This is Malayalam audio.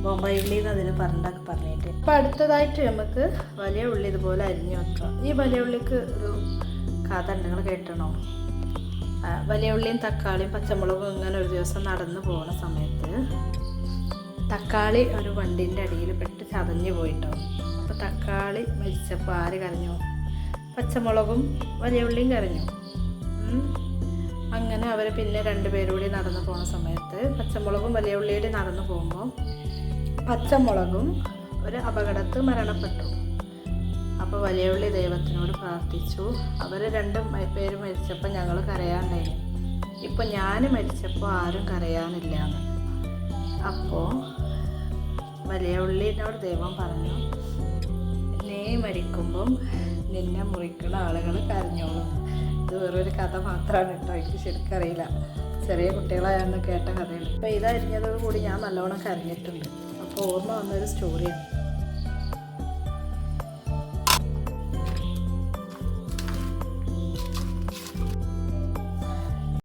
ബോംബായി ഉള്ളി എന്ന് അതിന് പറഞ്ഞിട്ട്. അപ്പോൾ അടുത്തതായിട്ട് നമുക്ക് വലിയ ഉള്ളി ഇതുപോലെ അരിഞ്ഞു വെക്കാം. ഈ വലിയ ഉള്ളിക്ക് ഒരു കഥ ഉണ്ട്, നിങ്ങൾ കേട്ടണോ? വലിയ ഉള്ളിയും തക്കാളിയും പച്ചമുളകും ഇങ്ങനെ ഒരു ദിവസം നടന്നു പോകുന്ന സമയത്ത് തക്കാളി ഒരു വണ്ടിൻ്റെ അടിയിൽ പെട്ട് ചതഞ്ഞു പോയിട്ടോ. അപ്പോൾ തക്കാളി മരിച്ചപ്പോൾ ആര് കരഞ്ഞു? പച്ചമുളകും വലിയ ഉള്ളിയും കരഞ്ഞു. അങ്ങനെ അവർ പിന്നെ രണ്ടുപേരും കൂടി നടന്നു പോകുന്ന സമയത്ത് പച്ചമുളകും വലിയ ഉള്ളിയുടെ നടന്നു പോകുമ്പോൾ പച്ചമുളകും ഒരു അപകടത്തിൽ മരണപ്പെട്ടു. അപ്പോൾ വലിയ ഉള്ളി ദൈവത്തിനോട് പ്രാർത്ഥിച്ചു, അവർ രണ്ടും പേര് മരിച്ചപ്പോൾ ഞങ്ങൾ കരയാണ്ടായി, ഇപ്പോൾ ഞാൻ മരിച്ചപ്പോൾ ആരും കരയാനില്ല എന്ന്. അപ്പോൾ വലിയ ഉള്ളിനോട് ദൈവം പറഞ്ഞു, നീ മരിക്കുമ്പം നിന്നെ മുറിക്കുന്ന ആളുകൾ കരഞ്ഞോളും. ഇത് വേറൊരു കഥ മാത്രമാണ് കേട്ടോ, എനിക്ക് ശരിക്കും അറിയില്ല, ചെറിയ കുട്ടികളായെന്ന് കേട്ട കഥയാണ്. അപ്പോൾ ഇതറിഞ്ഞതോടുകൂടി ഞാൻ നല്ലോണം കരഞ്ഞിട്ടുണ്ട്. അപ്പോൾ ഓർമ്മ വന്നൊരു സ്റ്റോറിയാണ്.